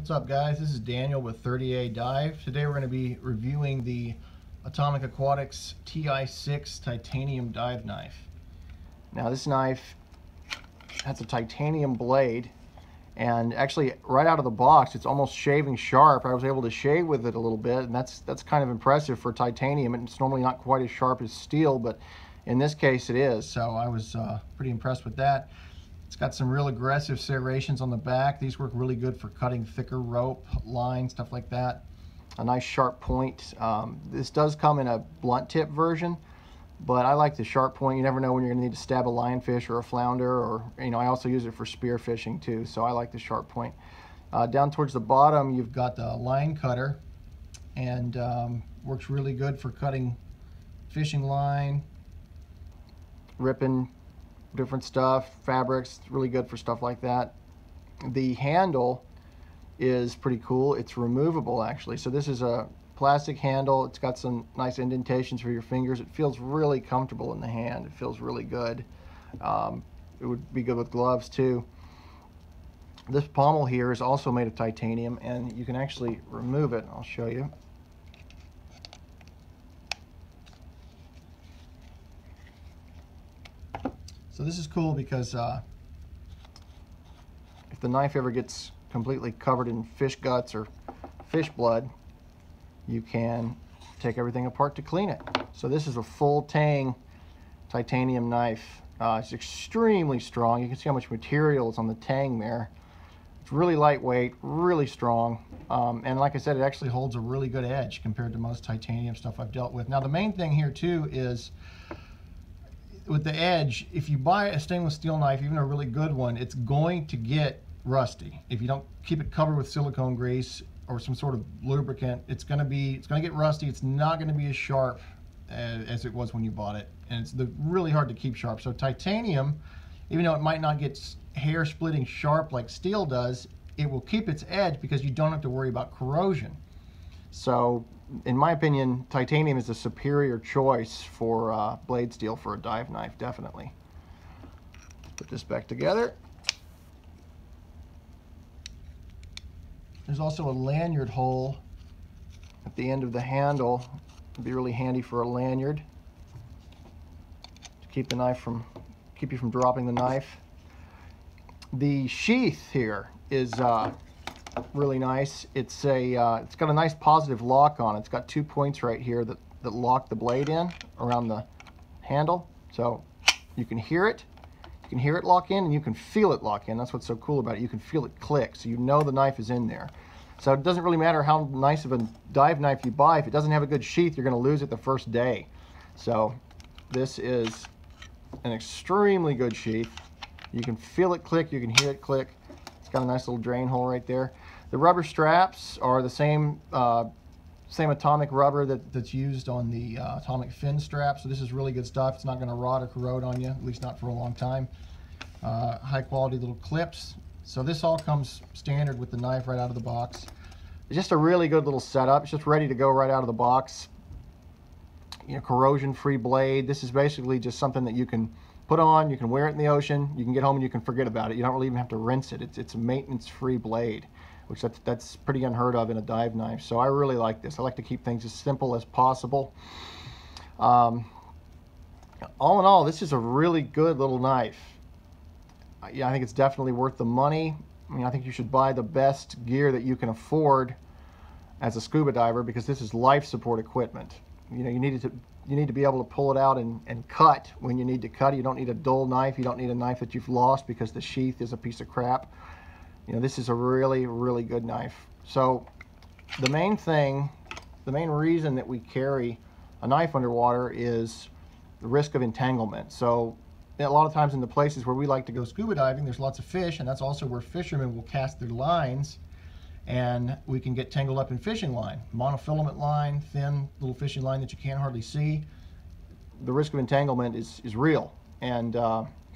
What's up, guys? This is Daniel with 30A Dive. Today we're going to be reviewing the Atomic Aquatics Ti6 titanium dive knife. Now this knife has a titanium blade, and actually right out of the box it's almost shaving sharp. I was able to shave with it a little bit, and that's kind of impressive for titanium. It's normally not quite as sharp as steel, but in this case it is, so I was pretty impressed with that. It's got some real aggressive serrations on the back. These work really good for cutting thicker rope, line, stuff like that. A nice sharp point. This does come in a blunt tip version, but I like the sharp point. You never know when you're gonna need to stab a lionfish or a flounder, or I also use it for spear fishing too, so I like the sharp point. Down towards the bottom you've got the line cutter, and works really good for cutting fishing line, ripping different stuff, fabrics. It's really good for stuff like that. The handle is pretty cool. It's removable actually. So this is a plastic handle. It's got some nice indentations for your fingers. It feels really comfortable in the hand. It feels really good. It would be good with gloves too. This pommel here is also made of titanium, and you can actually remove it. I'll show you. So this is cool because if the knife ever gets completely covered in fish guts or fish blood, you can take everything apart to clean it. So this is a full tang titanium knife. It's extremely strong. You can see how much material is on the tang there. It's really lightweight, really strong, and like I said, it actually holds a really good edge compared to most titanium stuff I've dealt with. Now the main thing here too is, with the edge, if you buy a stainless steel knife, even a really good one, it's going to get rusty. If you don't keep it covered with silicone grease or some sort of lubricant, it's gonna get rusty. It's not gonna be as sharp as it was when you bought it, and it's really hard to keep sharp. So titanium, even though it might not get hair splitting sharp like steel does, it will keep its edge because you don't have to worry about corrosion. So in my opinion, titanium is a superior choice for blade steel for a dive knife, definitely. Put this back together. There's also a lanyard hole at the end of the handle. It'd be really handy for a lanyard to keep you from dropping the knife. The sheath here is really nice. It's got a nice positive lock on it. It's got 2 points right here that lock the blade in around the handle. So you can hear it. You can hear it lock in, and you can feel it lock in. That's what's so cool about it. You can feel it click, so you know the knife is in there. So it doesn't really matter how nice of a dive knife you buy. If it doesn't have a good sheath, you're going to lose it the first day. So this is an extremely good sheath. You can feel it click. You can hear it click. It's got a nice little drain hole right there. The rubber straps are the same atomic rubber that's used on the atomic fin strap. So this is really good stuff. It's not going to rot or corrode on you, at least not for a long time. High quality little clips. So this all comes standard with the knife right out of the box. It's just a really good little setup. It's just ready to go right out of the box. Corrosion-free blade. This is basically just something that you can put on, you can wear it in the ocean, you can get home and you can forget about it. You don't really even have to rinse it. It's a maintenance-free blade, which that's pretty unheard of in a dive knife. So I really like this. I like to keep things as simple as possible. All in all, this is a really good little knife. Yeah, I think it's definitely worth the money. I mean, I think you should buy the best gear that you can afford as a scuba diver, because this is life support equipment. You need to be able to pull it out and cut when you need to cut. You don't need a dull knife. You don't need a knife that you've lost because the sheath is a piece of crap. This is a really, really good knife. So the main reason that we carry a knife underwater is the risk of entanglement. So a lot of times in the places where we like to go scuba diving, there's lots of fish, and that's also where fishermen will cast their lines, and we can get tangled up in fishing line, monofilament line, thin little fishing line that you can't hardly see. The risk of entanglement is real, and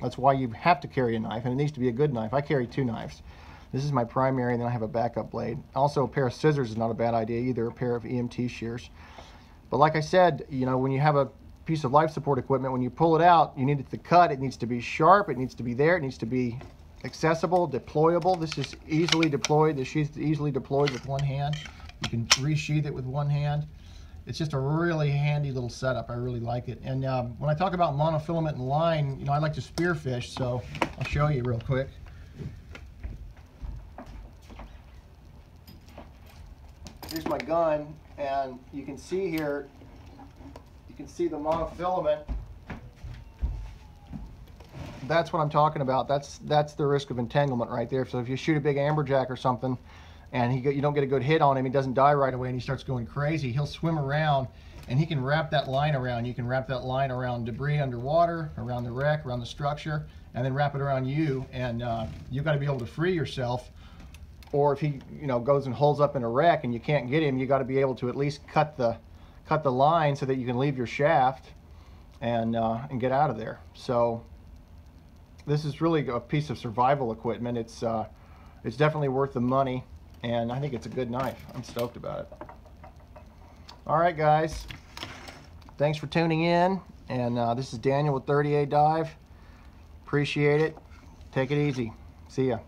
that's why you have to carry a knife, and it needs to be a good knife. I carry 2 knives. This is my primary, and then I have a backup blade. Also, a pair of scissors is not a bad idea either, a pair of EMT shears. But like I said, when you have a piece of life support equipment, when you pull it out, you need it to cut, it needs to be sharp, it needs to be there, it needs to be accessible, deployable. This is easily deployed. The sheath is easily deployed with one hand. You can resheath it with one hand. It's just a really handy little setup. I really like it. And when I talk about monofilament and line, I like to spearfish, so I'll show you real quick. Here's my gun, and you can see here, you can see the monofilament. That's what I'm talking about. That's the risk of entanglement right there. So if you shoot a big amberjack or something, and you don't get a good hit on him, he doesn't die right away, and he starts going crazy, he'll swim around, and he can wrap that line around. You can wrap that line around debris underwater, around the wreck, around the structure, and then wrap it around you, and you've got to be able to free yourself. Or if he goes and holds up in a wreck and you can't get him, you got to be able to at least cut the line so that you can leave your shaft and get out of there. So this is really a piece of survival equipment. It's definitely worth the money, and I think it's a good knife. I'm stoked about it. All right, guys, thanks for tuning in, and this is Daniel with 30A Dive. Appreciate it. Take it easy. See ya.